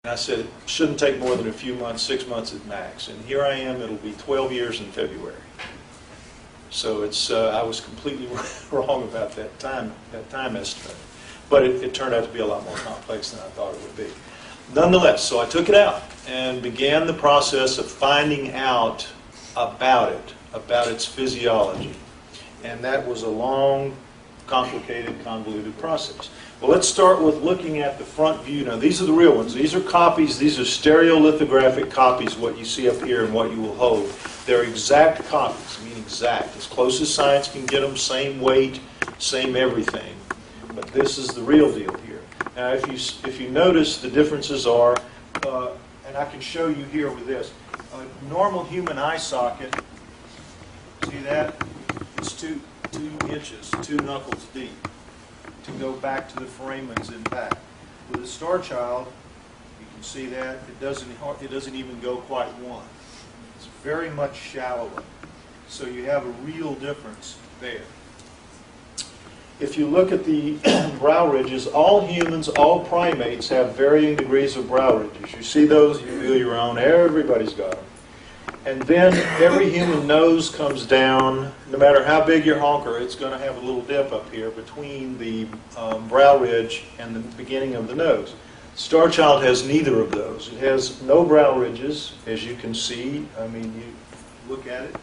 And I said, it shouldn't take more than a few months, 6 months at max. And here I am, it'll be 12 years in February. So it's, I was completely wrong about that time estimate. But it turned out to be a lot more complex than I thought it would be. Nonetheless, so I took it out and began the process of finding out about it, about its physiology. And that was a long, complicated, convoluted process. Well, let's start with looking at the front view. Now, these are the real ones. These are copies. These are stereolithographic copies, what you see up here and what you will hold. They're exact copies. I mean exact. As close as science can get them, same weight, same everything. But this is the real deal here. Now, if you notice, the differences are, and I can show you here with this, a normal human eye socket, see that? It's 2 inches, 2 knuckles deep, to go back to the foramens in back. With a star child, you can see that it doesn't even go quite 1. It's very much shallower. So you have a real difference there. If you look at the brow ridges, all humans, all primates have varying degrees of brow ridges. You see those, you feel your own, everybody's got them. And then every human nose comes down, no matter how big your honker, it's going to have a little dip up here between the brow ridge and the beginning of the nose. Star Child has neither of those. It has no brow ridges, as you can see. I mean, you look at it,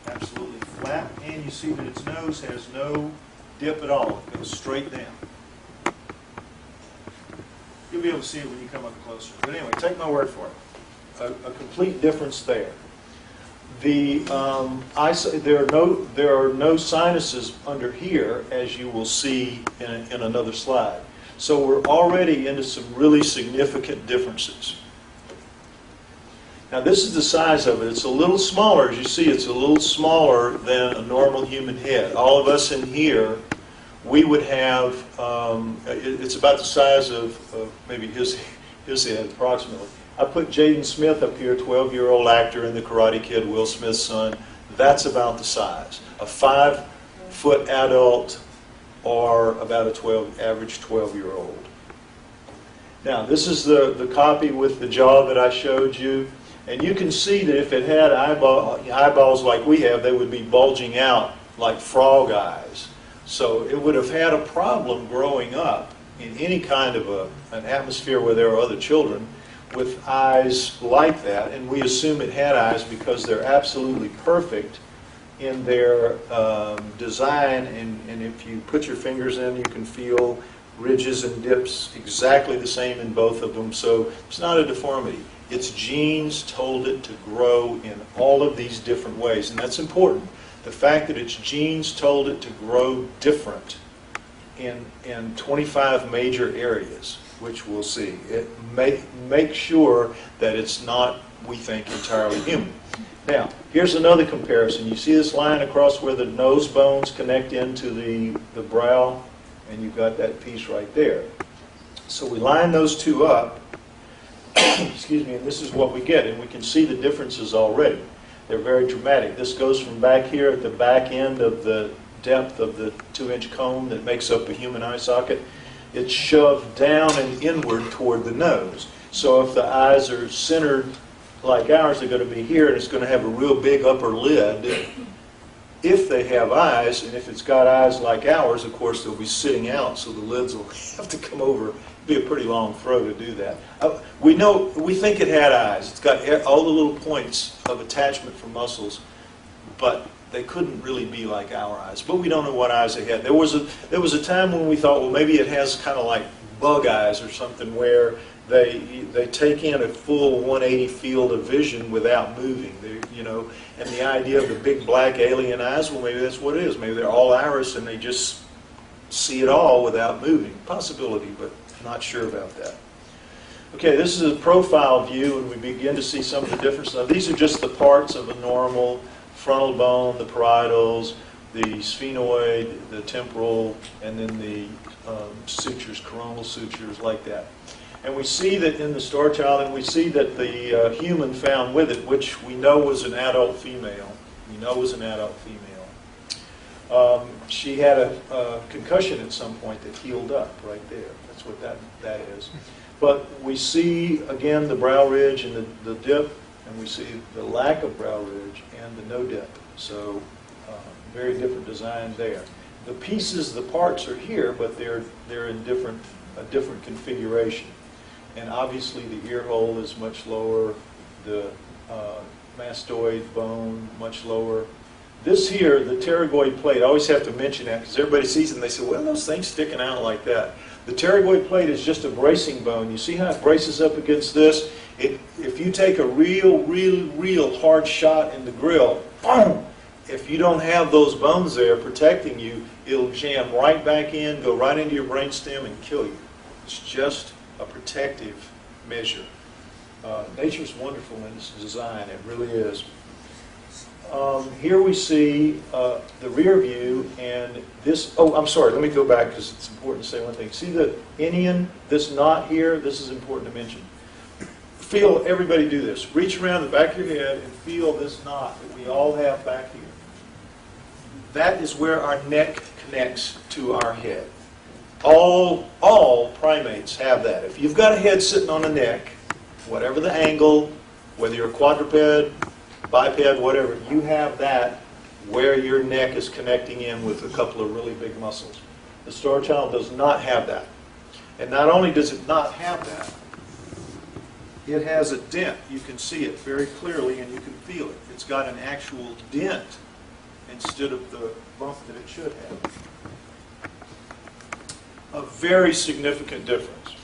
absolutely flat, and you see that its nose has no dip at all. It goes straight down. You'll be able to see it when you come up closer. But anyway, take my word for it. A complete difference there. There are no sinuses under here, as you will see in another slide. So we're already into some really significant differences. Now this is the size of it. It's a little smaller. As you see, it's a little smaller than a normal human head. All of us in here, we would have, it's about the size of maybe his head, approximately. I put Jaden Smith up here, 12-year-old actor in The Karate Kid, Will Smith's son. That's about the size. A 5-foot adult or about a average 12-year-old. Now, this is the copy with the jaw that I showed you. And you can see that if it had eyeballs like we have, they would be bulging out like frog eyes. So it would have had a problem growing up in any kind of an atmosphere where there are other children with eyes like that, and we assume it had eyes because they're absolutely perfect in their design, and if you put your fingers in, you can feel ridges and dips exactly the same in both of them, so it's not a deformity. Its genes told it to grow in all of these different ways, and that's important. The fact that its genes told it to grow different in 25 major areas, which we'll see. It make sure that it's not, we think, entirely human. Now, here's another comparison. You see this line across where the nose bones connect into the brow, and you've got that piece right there. So we line those two up, excuse me, and this is what we get, and we can see the differences already. They're very dramatic. This goes from back here at the back end of the depth of the 2-inch cone that makes up a human eye socket. It's shoved down and inward toward the nose. So if the eyes are centered like ours, they're going to be here, and it's going to have a real big upper lid. If they have eyes, and if it's got eyes like ours, of course, they'll be sitting out, so the lids will have to come over. It'd be a pretty long throw to do that. We think it had eyes. It's got all the little points of attachment for muscles, but they couldn't really be like our eyes. But we don't know what eyes they had. There was a time when we thought, well, maybe it has kind of like bug eyes or something, where they take in a full 180 field of vision without moving. And the idea of the big black alien eyes, well, maybe that's what it is. Maybe they're all iris and they just see it all without moving. Possibility, but not sure about that. Okay, this is a profile view, and we begin to see some of the differences. Now, these are just the parts of a normal frontal bone, the parietals, the sphenoid, the temporal, and then the sutures, coronal sutures, like that. And we see that in the star child, and we see that the human found with it, which we know was an adult female. She had a concussion at some point that healed up right there. That's what that is. But we see, again, the brow ridge and the dip, and we see the lack of brow ridge and the no dip. So very different design there. The pieces, the parts are here, but they're in a different configuration. And obviously the ear hole is much lower, the mastoid bone much lower. This here, the pterygoid plate, I always have to mention that because everybody sees it and they say, well, those things sticking out like that. The pterygoid plate is just a bracing bone. You see how it braces up against this? If you take a real hard shot in the grill, boom! If you don't have those bones there protecting you, it'll jam right back in, go right into your brainstem and kill you. It's just a protective measure. Nature's wonderful in its design, it really is. Here we see the rear view, and this, oh, I'm sorry, let me go back because it's important to say one thing. See the inion, this knot here, this is important to mention. Feel, everybody do this. Reach around the back of your head and feel this knot that we all have back here. That is where our neck connects to our head. All primates have that. If you've got a head sitting on a neck, whatever the angle, whether you're a quadruped, biped, whatever, you have that where your neck is connecting in with a couple of really big muscles. The star child does not have that. And not only does it not have that, it has a dent. You can see it very clearly and you can feel it. It's got an actual dent instead of the bump that it should have. A very significant difference.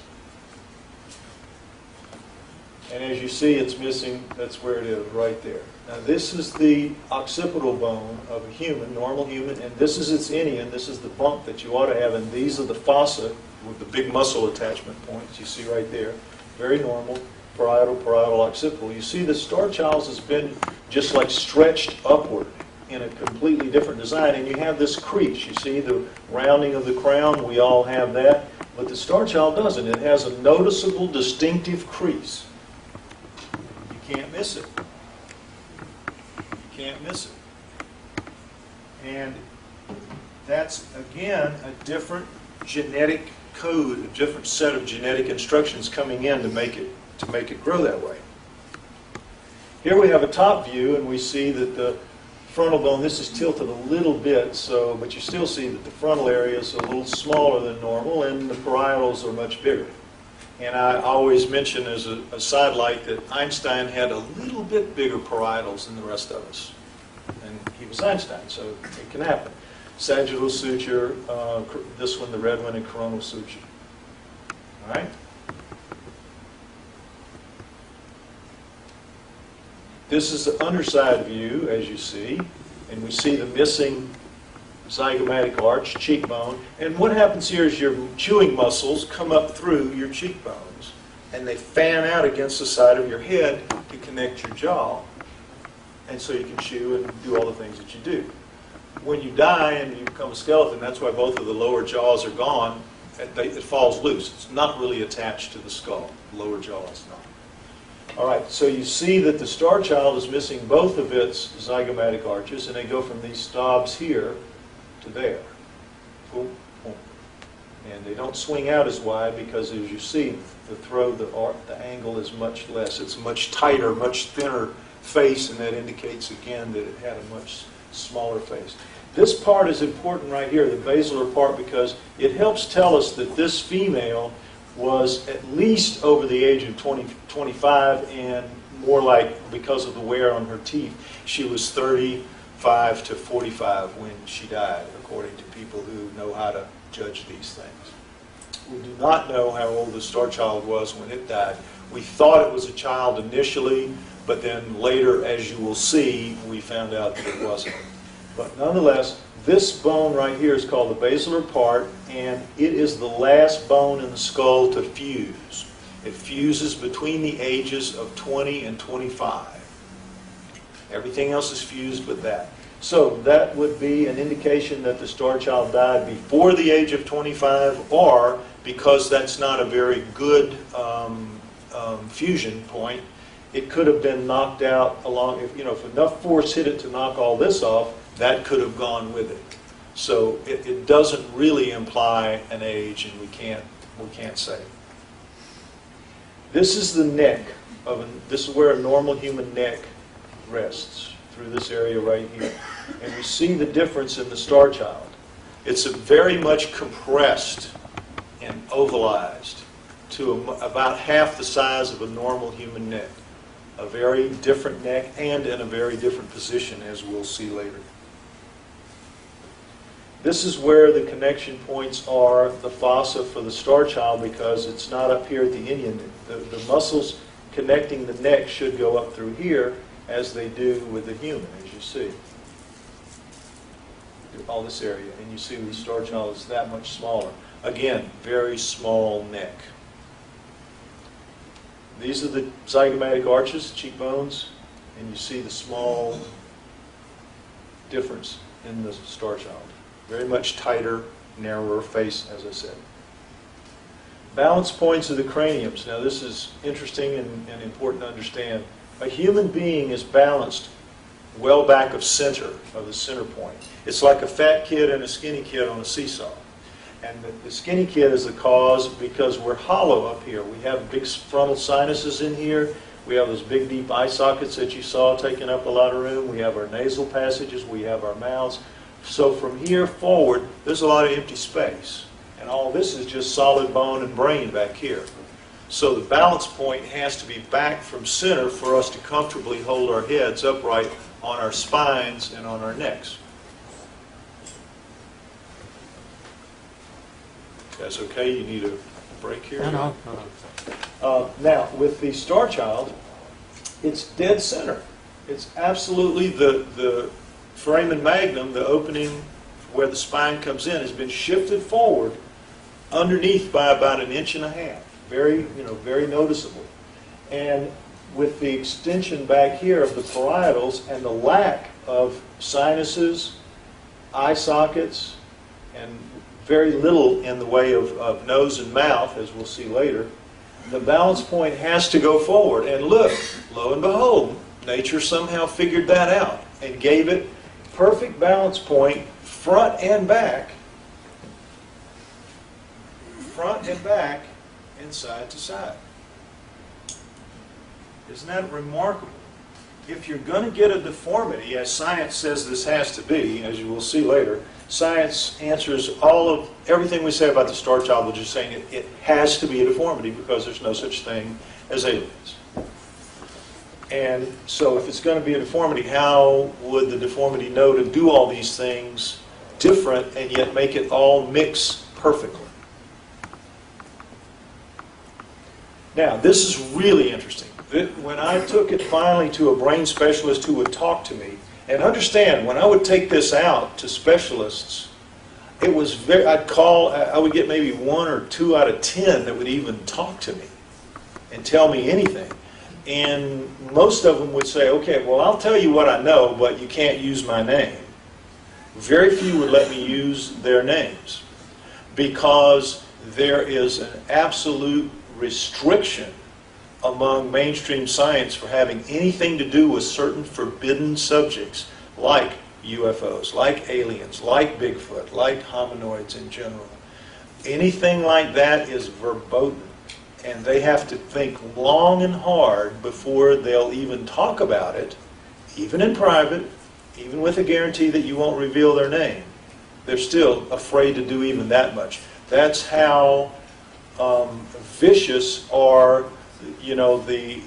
And as you see, it's missing, that's where it is, right there. Now this is the occipital bone of a human, normal human, and this is its inion, this is the bump that you ought to have, and these are the fossa with the big muscle attachment points you see right there. Very normal, parietal, occipital. You see the star child's has been just like stretched upward in a completely different design, and you have this crease. You see the rounding of the crown, we all have that, but the star child doesn't. It has a noticeable, distinctive crease. You can't miss it. You can't miss it. And that's, again, a different genetic code, a different set of genetic instructions coming in to make it grow that way. Here we have a top view, and we see that the frontal bone, this is tilted a little bit, so, but you still see that the frontal area is a little smaller than normal, and the parietals are much bigger. And I always mention as a sidelight that Einstein had a little bit bigger parietals than the rest of us. And he was Einstein, so it can happen. Sagittal suture, this one, the red one, and coronal suture. All right? This is the underside view, as you see, and we see the missing zygomatic arch, cheekbone. And what happens here is your chewing muscles come up through your cheekbones, and they fan out against the side of your head to connect your jaw, and so you can chew and do all the things that you do. When you die and you become a skeleton, that's why both of the lower jaws are gone. It falls loose. It's not really attached to the skull. The lower jaw is not. All right, so you see that the star child is missing both of its zygomatic arches, and they go from these stobs here to there. Boom, boom. And they don't swing out as wide because, as you see, the throw, the angle is much less. It's a much tighter, much thinner face, and that indicates, again, that it had a much smaller face. This part is important right here, the basilar part, because it helps tell us that this female was at least over the age of 25, and more like, because of the wear on her teeth, she was 35 to 45 when she died, according to people who know how to judge these things. We do not know how old the star child was when it died. We thought it was a child initially, but then later, as you will see, we found out that it wasn't. But nonetheless, this bone right here is called the basilar part, and it is the last bone in the skull to fuse. It fuses between the ages of 20 and 25. Everything else is fused with that. So that would be an indication that the star child died before the age of 25, or because that's not a very good fusion point, it could have been knocked out along, if enough force hit it to knock all this off, that could have gone with it. So it doesn't really imply an age, and we can't say. This is the neck this is where a normal human neck rests, through this area right here. And we see the difference in the star child. It's very much compressed and ovalized to about half the size of a normal human neck. A very different neck and in a very different position, as we'll see later. This is where the connection points are, the fossa for the star child, because it's not up here at the inion. The muscles connecting the neck should go up through here, as they do with the human, as you see. All this area, and you see the star child is that much smaller. Again, very small neck. These are the zygomatic arches, cheekbones, and you see the small difference in the star child. Very much tighter, narrower face, as I said. Balance points of the craniums. Now this is interesting and important to understand. A human being is balanced well back of center, of the center point. It's like a fat kid and a skinny kid on a seesaw. And the skinny kid is the cause because we're hollow up here. We have big frontal sinuses in here. We have those big deep eye sockets that you saw taking up a lot of room. We have our nasal passages. We have our mouths. So from here forward, there's a lot of empty space. And all this is just solid bone and brain back here. So the balance point has to be back from center for us to comfortably hold our heads upright on our spines and on our necks. That's okay? You need a break here? No. Now, with the star child, it's dead center. It's absolutely the foramen magnum, the opening where the spine comes in, has been shifted forward underneath by about 1.5 inches. Very noticeable. And with the extension back here of the parietals and the lack of sinuses, eye sockets, and very little in the way of nose and mouth, as we'll see later, the balance point has to go forward. And look, lo and behold, nature somehow figured that out and gave it perfect balance point front and back, and side to side. Isn't that remarkable? If you're going to get a deformity, as science says this has to be, as you will see later, science answers everything we say about the star child with just saying it has to be a deformity because there's no such thing as aliens. And so if it's going to be a deformity, how would the deformity know to do all these things different and yet make it all mix perfectly? Now, this is really interesting. When I took it finally to a brain specialist who would talk to me, and understand, when I would take this out to specialists, it was I would get maybe 1 or 2 out of 10 that would even talk to me and tell me anything. And most of them would say, okay, well, I'll tell you what I know, but you can't use my name. Very few would let me use their names because there is an absolute restriction among mainstream science for having anything to do with certain forbidden subjects like UFOs, like aliens, like Bigfoot, like hominoids in general. Anything like that is verboten, and they have to think long and hard before they'll even talk about it, even in private, even with a guarantee that you won't reveal their name. They're still afraid to do even that much. That's how vicious are, the